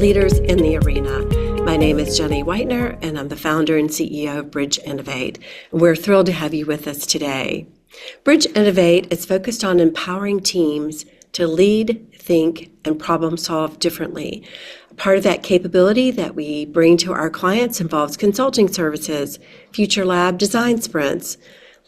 Leaders in the Arena. My name is Jenny Whitener, and I'm the founder and CEO of Bridge Innovate. And we're thrilled to have you with us today. Bridge Innovate is focused on empowering teams to lead, think, and problem solve differently. Part of that capability that we bring to our clients involves consulting services, future lab design sprints,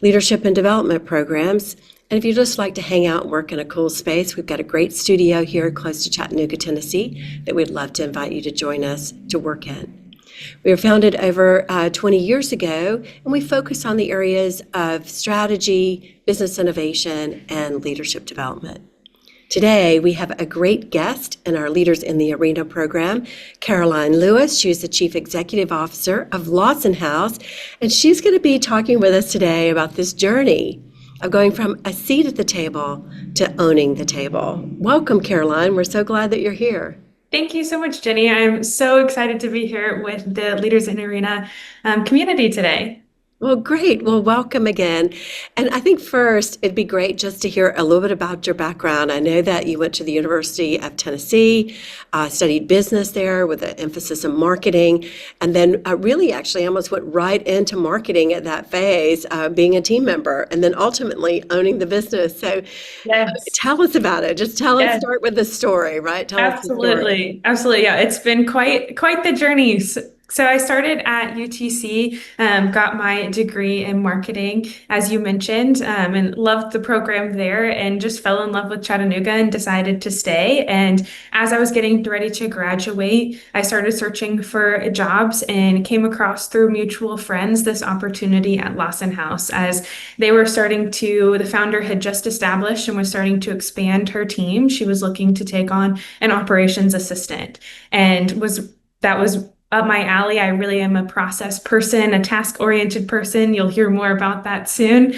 leadership and development programs. And if you'd just like to hang out and work in a cool space, we've got a great studio here close to Chattanooga, Tennessee, that we'd love to invite you to join us to work in. We were founded over 20 years ago, and we focus on the areas of strategy, business innovation, and leadership development. Today, we have a great guest in our Leaders in the Arena program, Caroline Lewis. She is the Chief Executive Officer of Lawson House, and she's going to be talking with us today about this journey of going from a seat at the table to owning the table. Welcome, Caroline. We're so glad that you're here. Thank you so much, Jenny. I'm so excited to be here with the Leaders in the Arena community today. Well, great. Well, welcome again. And I think first, it'd be great just to hear a little bit about your background. I know that you went to the University of Tennessee, studied business there with an emphasis in marketing, and then really actually almost went right into marketing at that phase, being a team member, and then ultimately owning the business. So Tell us about it. Just start with the story, right? Tell us the story. Absolutely. Yeah, it's been quite the journey. So I started at UTC, got my degree in marketing, as you mentioned, and loved the program there and just fell in love with Chattanooga and decided to stay. And as I was getting ready to graduate, I started searching for jobs and came across through mutual friends this opportunity at Lawson House as they were the founder had just established and was starting to expand her team. She was looking to take on an operations assistant and that was up my alley. I really am a process person, a task-oriented person. You'll hear more about that soon.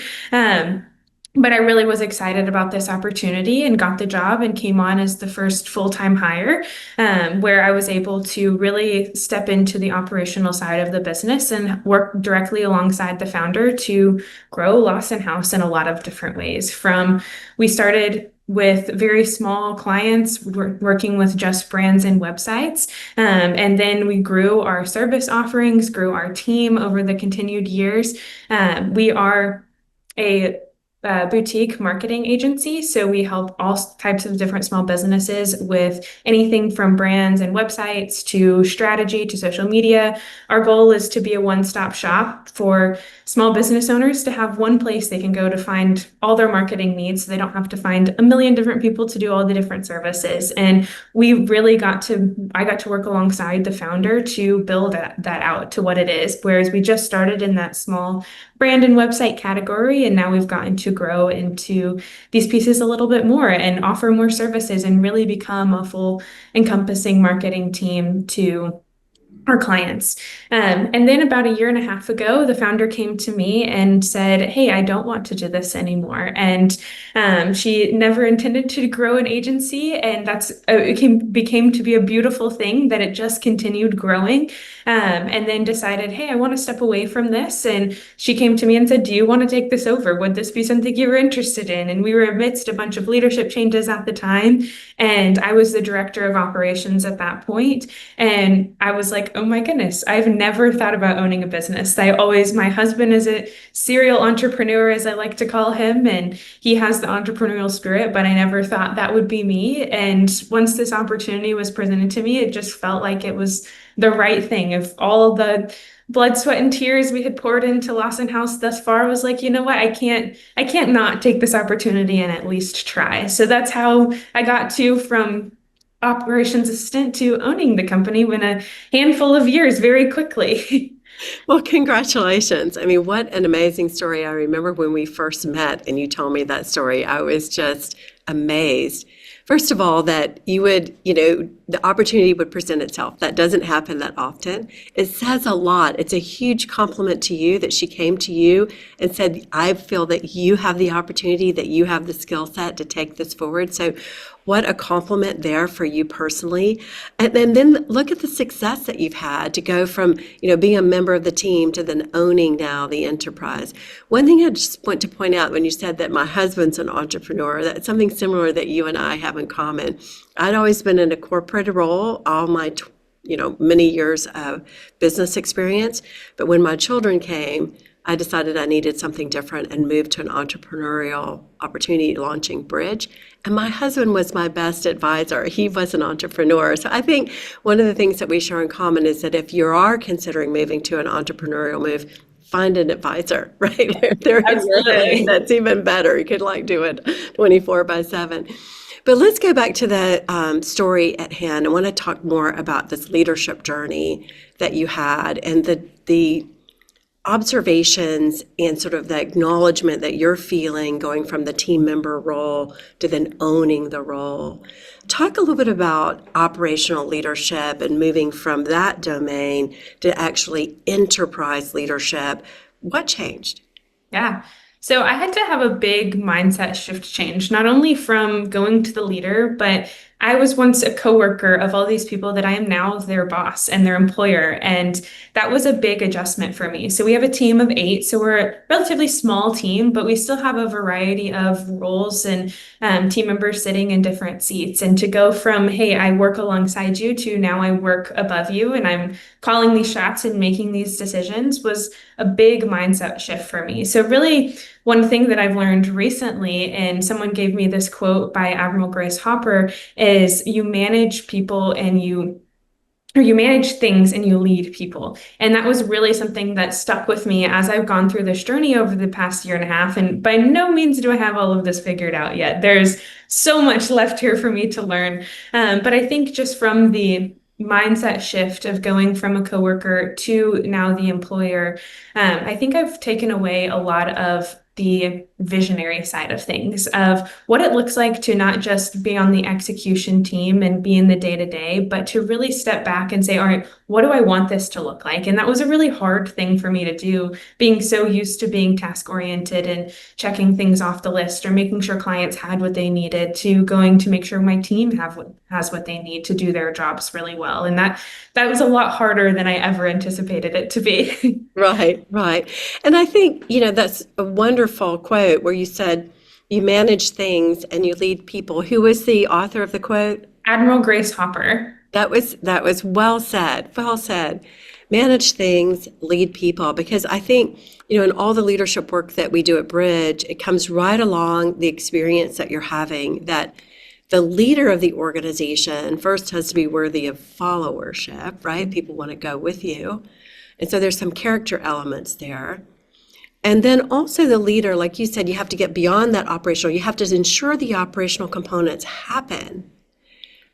But I really was excited about this opportunity and got the job and came on as the first full-time hire, where I was able to really step into the operational side of the business and work directly alongside the founder to grow Lawson House in a lot of different ways. We started with very small clients, working with just brands and websites. And then we grew our service offerings, grew our team over the continued years. We are a boutique marketing agency. So we help all types of different small businesses with anything from brands and websites to strategy to social media. Our goal is to be a one-stop shop for small business owners to have one place they can go to find all their marketing needs. So they don't have to find a million different people to do all the different services. And I got to work alongside the founder to build that out to what it is. Whereas we just started in that small brand and website category, and now we've gotten to grow into these pieces a little bit more and offer more services and really become a full encompassing marketing team to our clients. And then about a year and a half ago, the founder came to me and said, "Hey, I don't want to do this anymore." And she never intended to grow an agency, and it became to be a beautiful thing that it just continued growing. And then decided, "Hey, I want to step away from this." And she came to me and said, "Do you want to take this over? Would this be something you were interested in?" And we were amidst a bunch of leadership changes at the time, and I was the director of operations at that point. And I was like, oh my goodness, I've never thought about owning a business. My husband is a serial entrepreneur, as I like to call him, and he has the entrepreneurial spirit, but I never thought that would be me. And once this opportunity was presented to me, it just felt like it was the right thing. Of all the blood, sweat, and tears we had poured into Lawson House thus far, I was like, you know what, I can't not take this opportunity and at least try. So that's how I got from operations assistant to owning the company in a handful of years very quickly. Well, congratulations. I mean, what an amazing story. I remember when we first met and you told me that story, I was just amazed. First of all, that the opportunity would present itself. That doesn't happen that often. It says a lot. It's a huge compliment to you that she came to you and said, "I feel that you have the opportunity, that you have the skill set to take this forward." So what a compliment there for you personally. And then look at the success that you've had to go from, being a member of the team to then owning now the enterprise. One thing I just want to point out when you said that my husband's an entrepreneur, that's something similar that you and I have in common. I'd always been in a corporate corporate role all my many years of business experience. But when my children came, I decided I needed something different and moved to an entrepreneurial opportunity launching Bridge. And my husband was my best advisor. He was an entrepreneur. So I think one of the things that we share in common is that if you are considering moving to an entrepreneurial move, find an advisor, right? They're in your head. That's even better. You could do it 24/7. But let's go back to the story at hand. I want to talk more about this leadership journey that you had and the observations and sort of the acknowledgement that you're feeling going from the team member role to then owning the role. Talk a little bit about operational leadership and moving from that domain to actually enterprise leadership. What changed? Yeah. So I had to have a big mindset shift change, not only from going to the leader, but I was once a coworker of all these people that I am now their boss and their employer. And that was a big adjustment for me. So we have a team of 8. So we're a relatively small team, but we still have a variety of roles and team members sitting in different seats. And to go from, hey, I work alongside you to now I work above you and I'm calling these shots and making these decisions was a big mindset shift for me. So really, one thing that I've learned recently, and someone gave me this quote by Admiral Grace Hopper, is you manage people and you manage things and you lead people. And that was really something that stuck with me as I've gone through this journey over the past year and a half. And by no means do I have all of this figured out yet. There's so much left here for me to learn. But I think just from the mindset shift of going from a coworker to now the employer, I think I've taken away a lot of the visionary side of things, of what it looks like to not just be on the execution team and be in the day-to-day, but to really step back and say, all right, what do I want this to look like? And that was a really hard thing for me to do, being so used to being task-oriented and checking things off the list or making sure clients had what they needed, to going to make sure my team has what they need to do their jobs really well. And that was a lot harder than I ever anticipated it to be. Right, right. And I think, that's a wonderful quote where you said you manage things and you lead people. Who was the author of the quote? Admiral Grace Hopper. That was well said, well said. Manage things, lead people, because I think, in all the leadership work that we do at Bridge, it comes right along the experience that you're having, that the leader of the organization first has to be worthy of followership, right? People want to go with you. And so there's some character elements there. And then also the leader, like you said, you have to get beyond that operational. You have to ensure the operational components happen.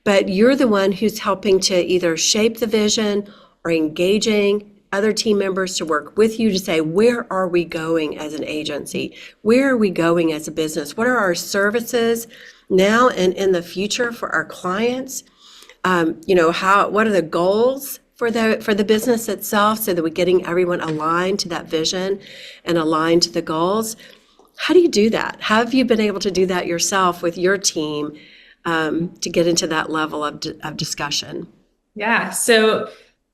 But you're the one who's helping to either shape the vision or engaging other team members to work with you to say, where are we going as an agency? Where are we going as a business? What are our services now and in the future for our clients? What are the goals for the business itself, so that we're getting everyone aligned to that vision and aligned to the goals? How do you do that? How have you been able to do that yourself with your team to get into that level of discussion? Yeah. So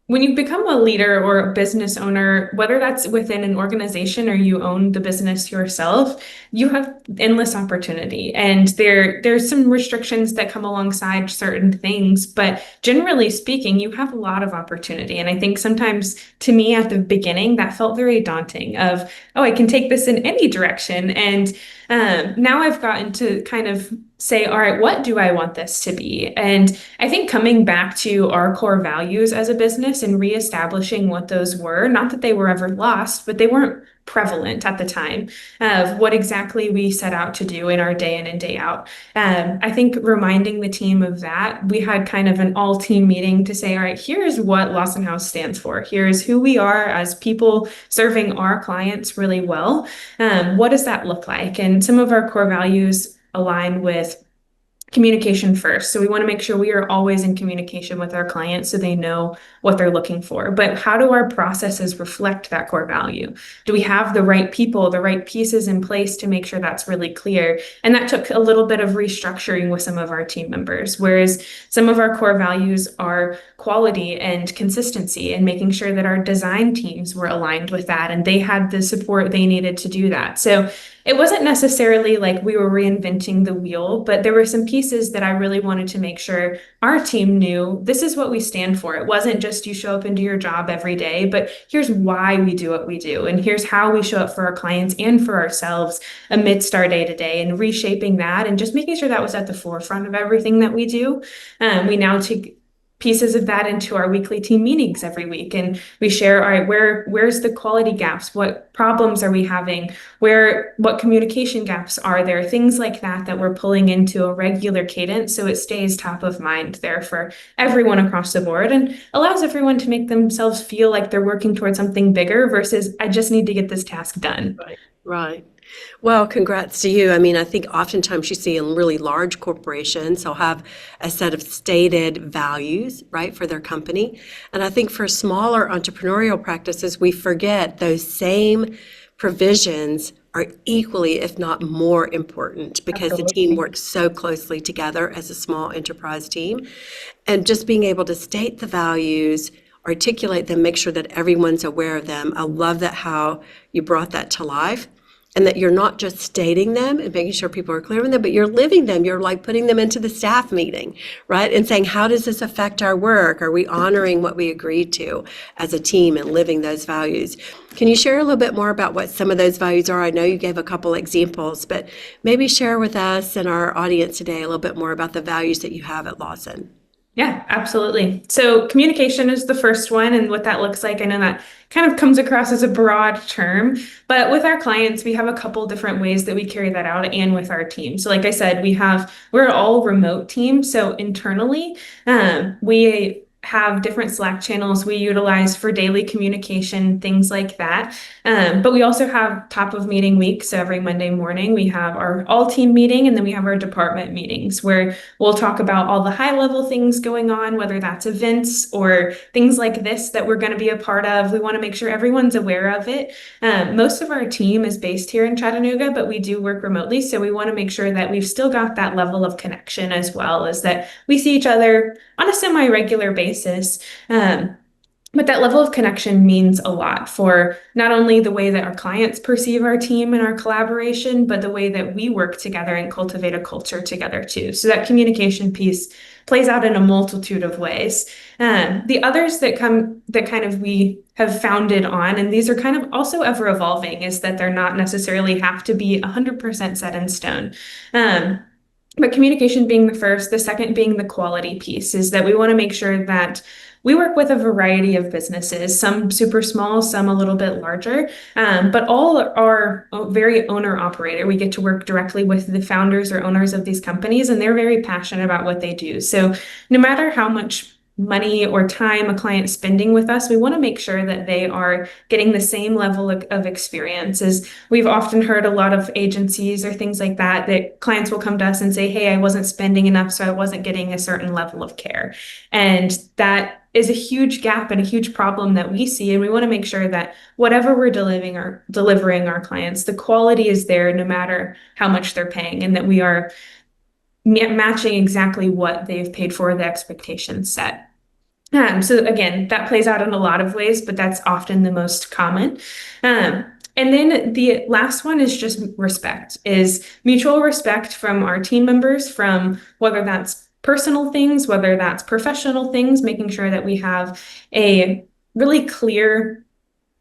when you become a leader or a business owner, whether that's within an organization or you own the business yourself, you have endless opportunity. And there's some restrictions that come alongside certain things, but generally speaking, you have a lot of opportunity. And I think sometimes to me at the beginning, that felt very daunting of, oh, I can take this in any direction. And now I've gotten to kind of say, all right, what do I want this to be? And I think coming back to our core values as a business and reestablishing what those were, not that they were ever lost, but they weren't prevalent at the time of what exactly we set out to do in our day in and day out. I think reminding the team of that, we had kind of an all team meeting to say, all right, here's what Lawson House stands for. Here's who we are as people serving our clients really well. What does that look like? And some of our core values align with communication first. So we want to make sure we are always in communication with our clients so they know what they're looking for. But how do our processes reflect that core value? Do we have the right people, the right pieces in place to make sure that's really clear? And that took a little bit of restructuring with some of our team members, whereas some of our core values are quality and consistency, and making sure that our design teams were aligned with that and they had the support they needed to do that. So it wasn't necessarily like we were reinventing the wheel, but there were some pieces that I really wanted to make sure our team knew this is what we stand for. It wasn't just you show up and do your job every day, but here's why we do what we do. And here's how we show up for our clients and for ourselves amidst our day to day, and reshaping that and just making sure that was at the forefront of everything that we do. We now take pieces of that into our weekly team meetings every week, and we share, all right, where's the quality gaps, what problems are we having, what communication gaps are there, things like that we're pulling into a regular cadence so it stays top of mind there for everyone across the board and allows everyone to make themselves feel like they're working towards something bigger versus I just need to get this task done. Right. Well, congrats to you. I mean, I think oftentimes you see in really large corporations, they'll have a set of stated values, right, for their company. And I think for smaller entrepreneurial practices, we forget those same provisions are equally, if not more important, because the team works so closely together as a small enterprise team. And just being able to state the values, articulate them, make sure that everyone's aware of them. I love that how you brought that to life. And that you're not just stating them and making sure people are clear on them, but you're living them. You're like putting them into the staff meeting, right? And saying, how does this affect our work? Are we honoring what we agreed to as a team and living those values? Can you share a little bit more about what some of those values are? I know you gave a couple examples, but maybe share with us and our audience today a little bit more about the values that you have at Lawson. Yeah, absolutely. So communication is the first one, and what that looks like. I know that kind of comes across as a broad term, but with our clients, we have a couple different ways that we carry that out and with our team. So like I said, we're all remote team. So internally, we have different Slack channels we utilize for daily communication, things like that. But we also have top of meeting week. So every Monday morning, we have our all team meeting, and then we have our department meetings where we'll talk about all the high level things going on, whether that's events or things like this that we're going to be a part of. We want to make sure everyone's aware of it. Most of our team is based here in Chattanooga, but we do work remotely. So we want to make sure that we've still got that level of connection, as well as that we see each other on a semi-regular basis. But that level of connection means a lot for not only the way that our clients perceive our team and our collaboration, but the way that we work together and cultivate a culture together too. So that communication piece plays out in a multitude of ways. The others that kind of we have founded on, and these are kind of also ever evolving, is that they're not necessarily have to be 100% set in stone. But communication being the first, the second being the quality piece, is that we want to make sure that we work with a variety of businesses, some super small, some a little bit larger, but all are very owner operated. We get to work directly with the founders or owners of these companies, and they're very passionate about what they do. So no matter how much money or time a client spending with us, we want to make sure that they are getting the same level of experience. As we've often heard a lot of agencies or things like that clients will come to us and say, hey, I wasn't spending enough, so I wasn't getting a certain level of care. And that is a huge gap and a huge problem that we see. And we want to make sure that whatever we're delivering our clients, the quality is there no matter how much they're paying, and that we are matching exactly what they've paid for, the expectations set. So again, that plays out in a lot of ways, but that's often the most common. And then the last one is just respect, is mutual respect from our team members, from whether that's personal things, whether that's professional things, making sure that we have a really clear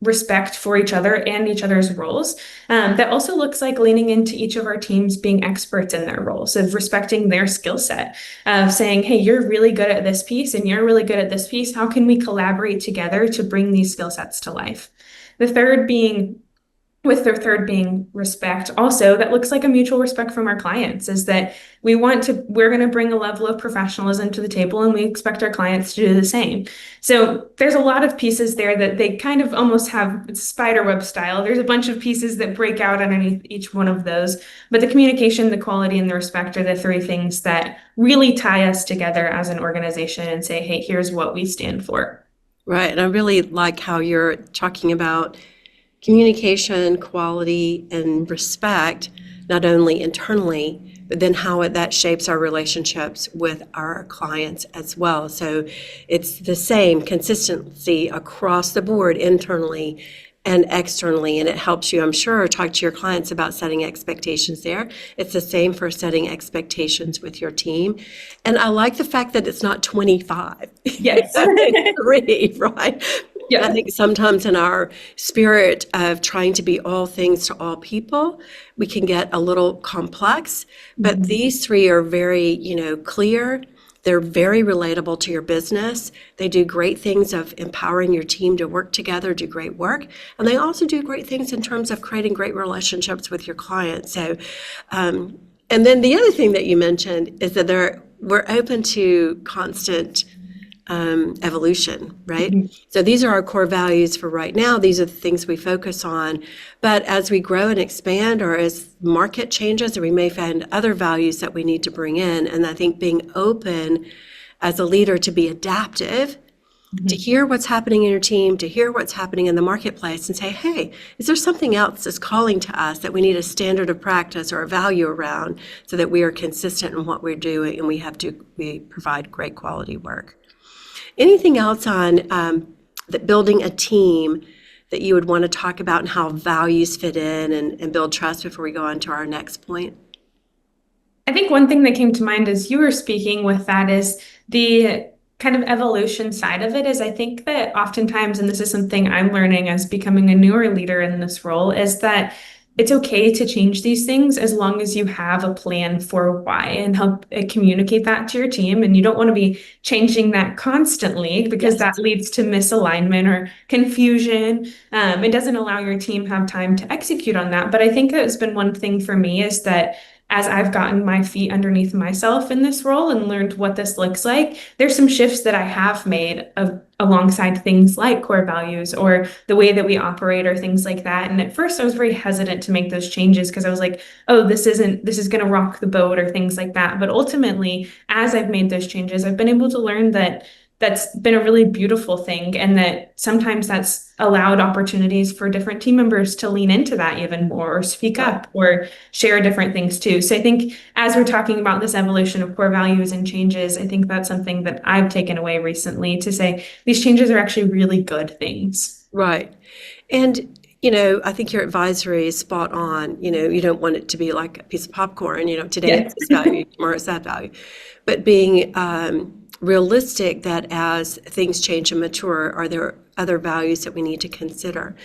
respect for each other and each other's roles. That also looks like leaning into each of our teams being experts in their roles, of respecting their skill set, of saying, hey, you're really good at this piece and you're really good at this piece. How can we collaborate together to bring these skill sets to life? The third being respect, also that looks like a mutual respect from our clients, is that we're going to bring a level of professionalism to the table, and we expect our clients to do the same. So there's a lot of pieces there that they kind of almost have spiderweb style. There's a bunch of pieces that break out underneath each one of those, but the communication, the quality, and the respect are the three things that really tie us together as an organization and say, hey, here's what we stand for. Right. And I really like how you're talking about communication, quality, and respect, not only internally, but then how that shapes our relationships with our clients as well. So it's the same consistency across the board internally and externally. And it helps you, I'm sure, talk to your clients about setting expectations there. It's the same for setting expectations with your team. And I like the fact that it's not 25. Yes. It's 3, right? I Yeah. think sometimes in our spirit of trying to be all things to all people, we can get a little complex. But these 3 are very, clear. They're very relatable to your business. They do great things of empowering your team to work together, do great work. And they also do great things in terms of creating great relationships with your clients. So, and then the other thing that you mentioned is that we're open to constant evolution, right? So these are our core values for right now. These are the things we focus on. But as we grow and expand, or as market changes, or we may find other values that we need to bring in. And I think being open as a leader to be adaptive, to hear what's happening in your team, to hear what's happening in the marketplace, and say, hey, is there something else that's calling to us that we need a standard of practice or a value around so that we are consistent in what we're doing and we provide great quality work? Anything else on that building a team that you would want to talk about and how values fit in and build trust before we go on to our next point? I think one thing that came to mind as you were speaking with that is the kind of evolution side of it is I think that oftentimes, and this is something I'm learning as becoming a newer leader in this role, is that it's okay to change these things as long as you have a plan for why and help communicate that to your team. And you don't want to be changing that constantly because that leads to misalignment or confusion. It doesn't allow your team have time to execute on that. But I think that's been one thing for me is that as I've gotten my feet underneath myself in this role and learned what this looks like, there's some shifts that I have made alongside things like core values or the way that we operate or things like that. And at first I was very hesitant to make those changes because I was like, oh, this is going to rock the boat or things like that. But ultimately, as I've made those changes, I've been able to learn that that's been a really beautiful thing, and that sometimes that's allowed opportunities for different team members to lean into that even more or speak up or share different things too. So I think as we're talking about this evolution of core values and changes, I think that's something that I've taken away recently to say these changes are actually really good things. Right. And I think your advisory is spot on. You don't want it to be like a piece of popcorn, today it's this value, tomorrow it's that value. But being realistic that as things change and mature, are there other values that we need to consider?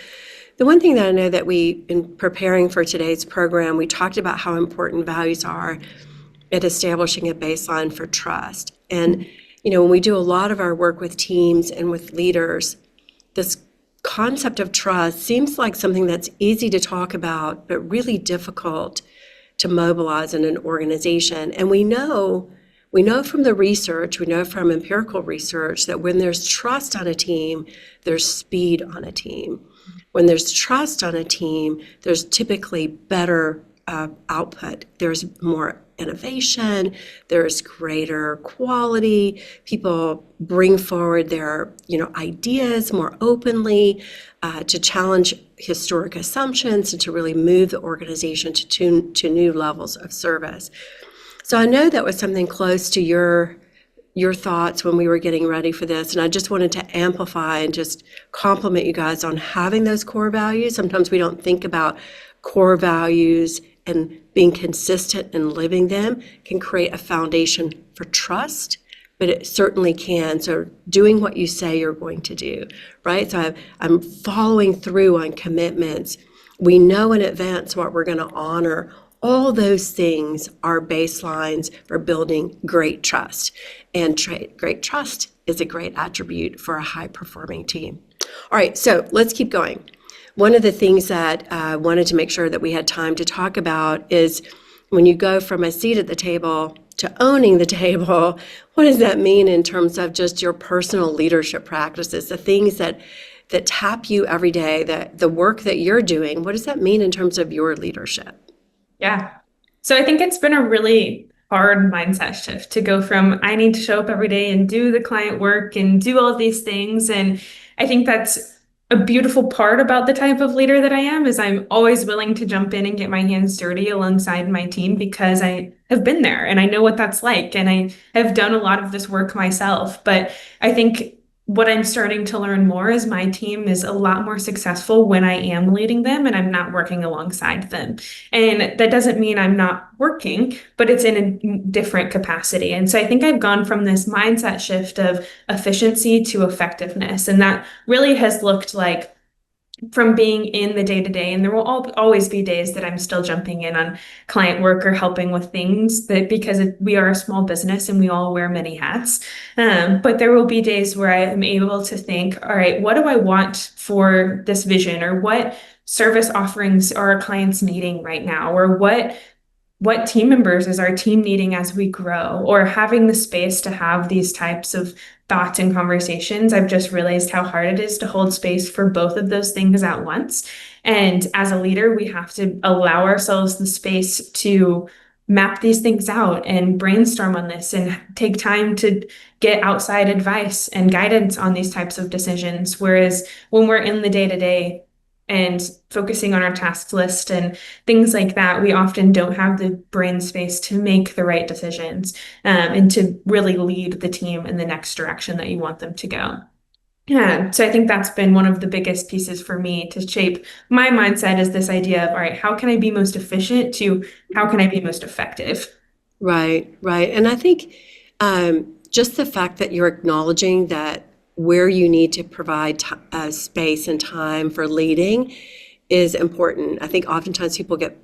The one thing that I know that in preparing for today's program, we talked about how important values are at establishing a baseline for trust. And, when we do a lot of our work with teams and with leaders, this concept of trust seems like something that's easy to talk about, but really difficult to mobilize in an organization. And we know from the research, we know from empirical research that when there's trust on a team, there's speed on a team. When there's trust on a team, there's typically better output. There's more innovation, there's greater quality. People bring forward their ideas more openly to challenge historic assumptions and to really move the organization to new levels of service. So I know that was something close to your thoughts when we were getting ready for this, and I just wanted to amplify and just compliment you guys on having those core values. Sometimes we don't think about core values, and being consistent in living them can create a foundation for trust, but it certainly can. So doing what you say you're going to do, right? So I'm following through on commitments. We know in advance what we're going to honor. All those things are baselines for building great trust. And great trust is a great attribute for a high-performing team. All right, so let's keep going. One of the things that I wanted to make sure that we had time to talk about is when you go from a seat at the table to owning the table, what does that mean in terms of just your personal leadership practices, the things that tap you every day, the work that you're doing? What does that mean in terms of your leadership? Yeah. So I think it's been a really hard mindset shift to go from I need to show up every day and do the client work and do all of these things. And I think that's a beautiful part about the type of leader that I am is I'm always willing to jump in and get my hands dirty alongside my team because I have been there and I know what that's like. And I have done a lot of this work myself. But I think what I'm starting to learn more is my team is a lot more successful when I am leading them and I'm not working alongside them. And that doesn't mean I'm not working, but it's in a different capacity. And so I think I've gone from this mindset shift of efficiency to effectiveness. And that really has looked like from being in the day to day, and there will always be days that I'm still jumping in on client work or helping with things that because we are a small business and we all wear many hats. But there will be days where I am able to think, all right, what do I want for this vision, or what service offerings are our clients needing right now, or what team members is our team needing as we grow, or having the space to have these types of thoughts and conversations. I've just realized how hard it is to hold space for both of those things at once. And as a leader, we have to allow ourselves the space to map these things out and brainstorm on this and take time to get outside advice and guidance on these types of decisions. Whereas when we're in the day to day, and focusing on our task list and things like that, we often don't have the brain space to make the right decisions, and to really lead the team in the next direction that you want them to go. Yeah, so I think that's been one of the biggest pieces for me to shape my mindset is this idea of, all right, how can I be most efficient to how can I be most effective? Right, right. And I think just the fact that you're acknowledging that where you need to provide space and time for leading is important. I think oftentimes people get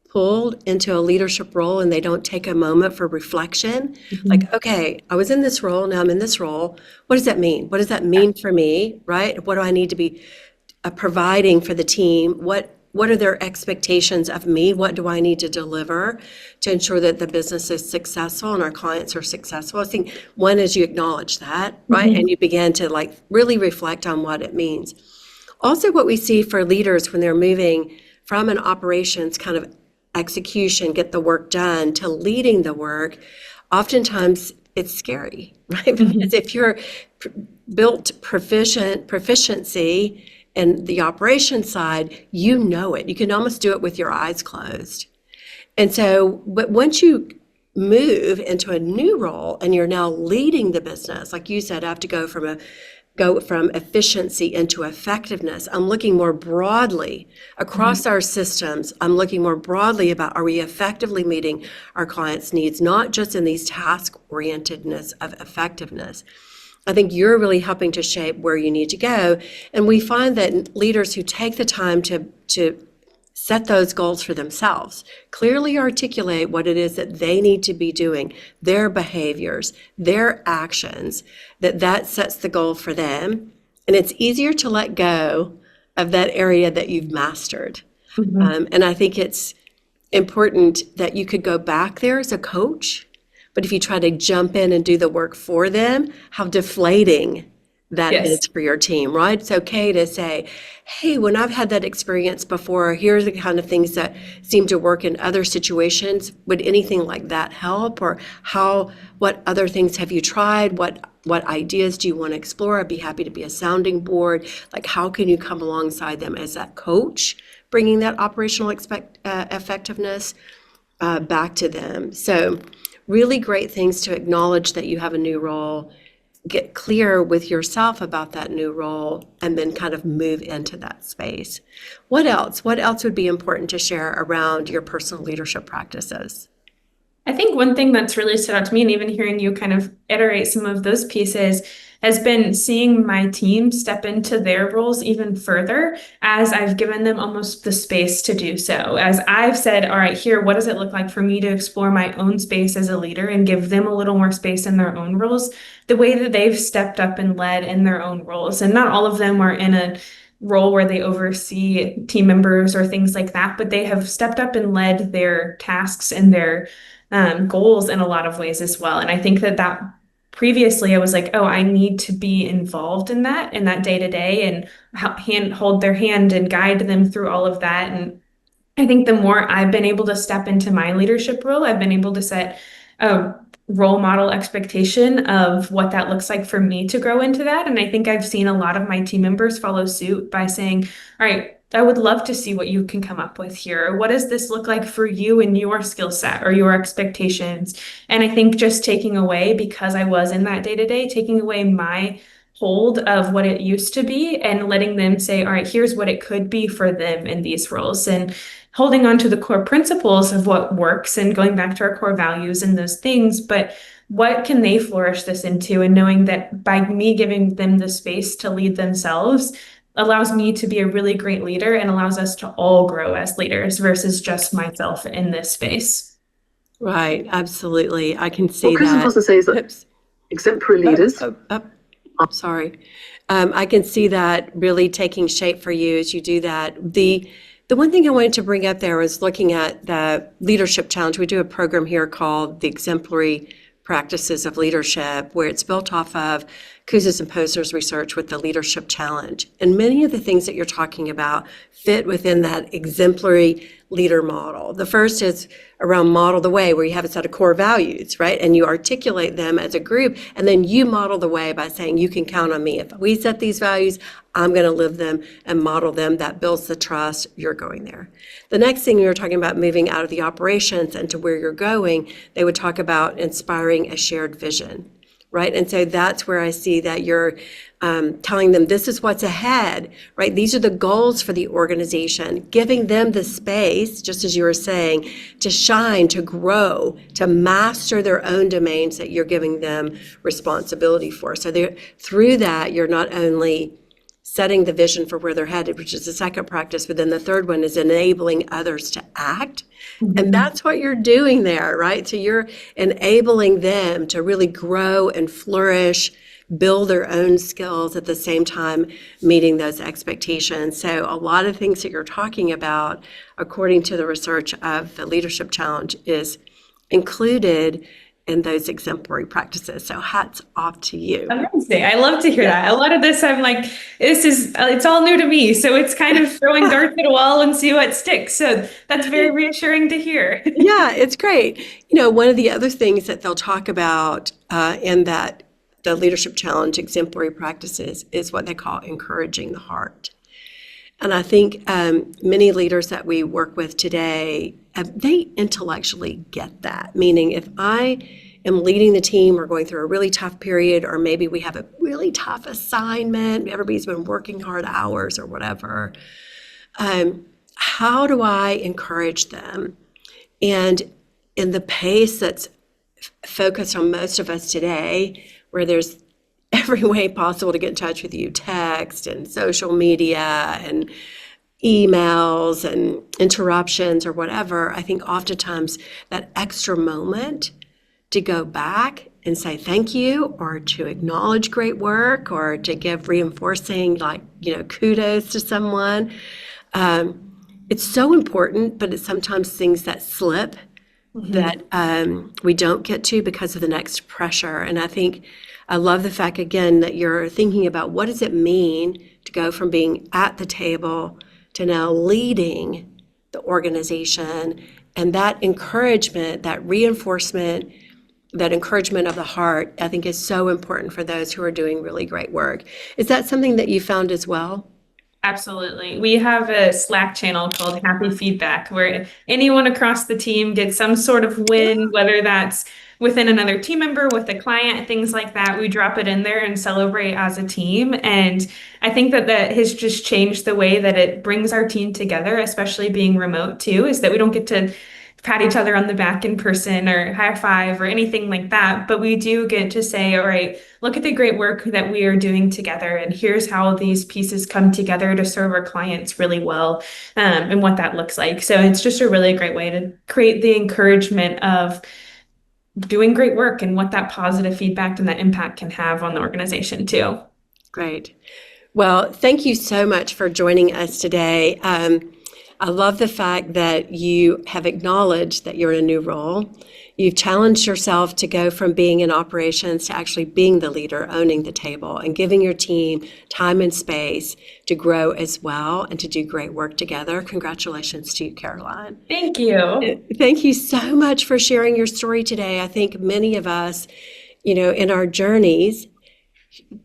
pulled into a leadership role and they don't take a moment for reflection. Like, okay, I was in this role, now I'm in this role. What does that mean? What does that mean for me, right? What do I need to be providing for the team? What are their expectations of me? What do I need to deliver to ensure that the business is successful and our clients are successful? I think one is you acknowledge that, right? And you begin to like really reflect on what it means. Also, what we see for leaders when they're moving from an operations kind of execution, get the work done, to leading the work, oftentimes it's scary, right? Because if you're built proficiency and the operation side, you know it. You can almost do it with your eyes closed. And so, but once you move into a new role and you're now leading the business, like you said, I have to go from efficiency into effectiveness. I'm looking more broadly across our systems. I'm looking more broadly about, are we effectively meeting our clients' needs, not just in these task-orientedness of effectiveness. I think you're really helping to shape where you need to go. And we find that leaders who take the time to set those goals for themselves, clearly articulate what it is that they need to be doing, their behaviors, their actions, that sets the goal for them. And it's easier to let go of that area that you've mastered. And I think it's important that you could go back there as a coach. But if you try to jump in and do the work for them, how deflating that is for your team, right? It's okay to say, hey, when I've had that experience before, here's the kind of things that seem to work in other situations. Would anything like that help? Or what other things have you tried? What ideas do you want to explore? I'd be happy to be a sounding board. Like, how can you come alongside them as that coach, bringing that operational effectiveness back to them? So really great things to acknowledge that you have a new role, get clear with yourself about that new role, and then kind of move into that space. What else? What else would be important to share around your personal leadership practices? I think one thing that's really stood out to me, and even hearing you kind of iterate some of those pieces, has been seeing my team step into their roles even further as I've given them almost the space to do so. As I've said, all right, here, what does it look like for me to explore my own space as a leader and give them a little more space in their own roles, the way that they've stepped up and led in their own roles. And not all of them are in a role where they oversee team members or things like that, but they have stepped up and led their tasks and their goals in a lot of ways as well. And I think that previously I was like, oh, I need to be involved in that day to day and hold their hand and guide them through all of that. And I think the more I've been able to step into my leadership role, I've been able to set a role model expectation of what that looks like for me to grow into that. And I think I've seen a lot of my team members follow suit by saying, all right, I would love to see what you can come up with here. What does this look like for you and your skill set or your expectations? And I think just taking away, because I was in that day to day, taking away my hold of what it used to be and letting them say, all right, here's what it could be for them in these roles, and holding on to the core principles of what works and going back to our core values and those things. But what can they flourish this into? And knowing that by me giving them the space to lead themselves allows me to be a really great leader and allows us to all grow as leaders versus just myself in this space. Right, absolutely. I can see Chris that. wants to say is that Oops. exemplary leaders. Sorry. I can see that really taking shape for you as you do that. The one thing I wanted to bring up there was looking at the leadership challenge. We do a program here called the Exemplary Practices of Leadership, where it's built off of Kouzes and Posner's research with the leadership challenge. And many of the things that you're talking about fit within that exemplary leader model. The first is around model the way, where you have a set of core values, right? And you articulate them as a group, and then you model the way by saying, you can count on me. If we set these values, I'm going to live them and model them. That builds the trust. You're going there. The next thing, we were talking about moving out of the operations and to where you're going. They would talk about inspiring a shared vision, right? And so that's where I see that you're telling them this is what's ahead, right? These are the goals for the organization, giving them the space, just as you were saying, to shine, to grow, to master their own domains that you're giving them responsibility for. So through that, you're not only setting the vision for where they're headed, which is the second practice, but then the third one is enabling others to act. Mm-hmm. And that's what you're doing there, right? So you're enabling them to really grow and flourish, build their own skills at the same time meeting those expectations. So a lot of things that you're talking about, according to the research of the Leadership Challenge, is included in those exemplary practices. So hats off to you. Amazing. I love to hear that. A lot of this, I'm like, it's all new to me. So it's kind of throwing darts at a wall and see what sticks. So that's very reassuring to hear. Yeah, it's great. One of the other things that they'll talk about in that the Leadership Challenge exemplary practices is what they call encouraging the heart. And I think many leaders that we work with today, they intellectually get that. Meaning, if I am leading the team or going through a really tough period, or maybe we have a really tough assignment, everybody's been working hard hours or whatever, how do I encourage them? And in the pace that's focused on most of us today, where there's every way possible to get in touch with you, text and social media and emails and interruptions or whatever, I think oftentimes that extra moment to go back and say thank you, or to acknowledge great work, or to give reinforcing, kudos to someone. It's so important, but it's sometimes things that slip that we don't get to because of the next pressure. And I think I love the fact, again, that you're thinking about what does it mean to go from being at the table to now leading the organization. And that encouragement, that reinforcement, that encouragement of the heart, I think is so important for those who are doing really great work. Is that something that you found as well? Absolutely. We have a Slack channel called Happy Feedback, where anyone across the team gets some sort of win, whether that's within another team member, with a client, things like that. We drop it in there and celebrate as a team. And I think that has just changed the way that it brings our team together, especially being remote too, is that we don't get to pat each other on the back in person or high five or anything like that. But we do get to say, all right, look at the great work that we are doing together. And here's how these pieces come together to serve our clients really well, and what that looks like. So it's just a really great way to create the encouragement of doing great work and what that positive feedback and that impact can have on the organization too. Great. Well, thank you so much for joining us today. I love the fact that you have acknowledged that you're in a new role. You've challenged yourself to go from being in operations to actually being the leader, owning the table, and giving your team time and space to grow as well and to do great work together. Congratulations to you, Caroline. Thank you. Thank you so much for sharing your story today. I think many of us, in our journeys,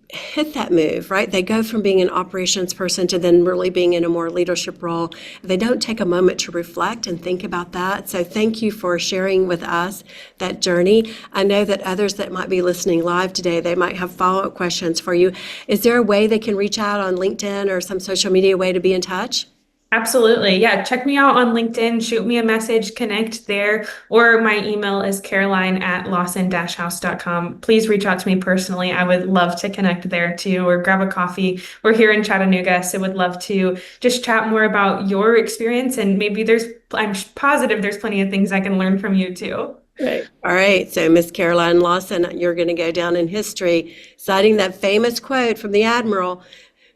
hit that move, right? They go from being an operations person to then really being in a more leadership role. They don't take a moment to reflect and think about that. So thank you for sharing with us that journey. I know that others that might be listening live today, they might have follow-up questions for you. Is there a way they can reach out on LinkedIn or some social media way to be in touch? Absolutely. Yeah. Check me out on LinkedIn, shoot me a message, connect there, or my email is caroline@lawson-house.com. Please reach out to me personally. I would love to connect there too, or grab a coffee. We're here in Chattanooga, so would love to just chat more about your experience. And maybe I'm positive there's plenty of things I can learn from you too. Right. All right. So Miss Caroline Lawson, you're going to go down in history, citing that famous quote from the Admiral,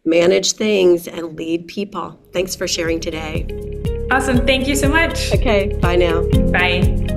manage things and lead people. Thanks for sharing today. Awesome. Thank you so much. Okay. Bye now. Bye.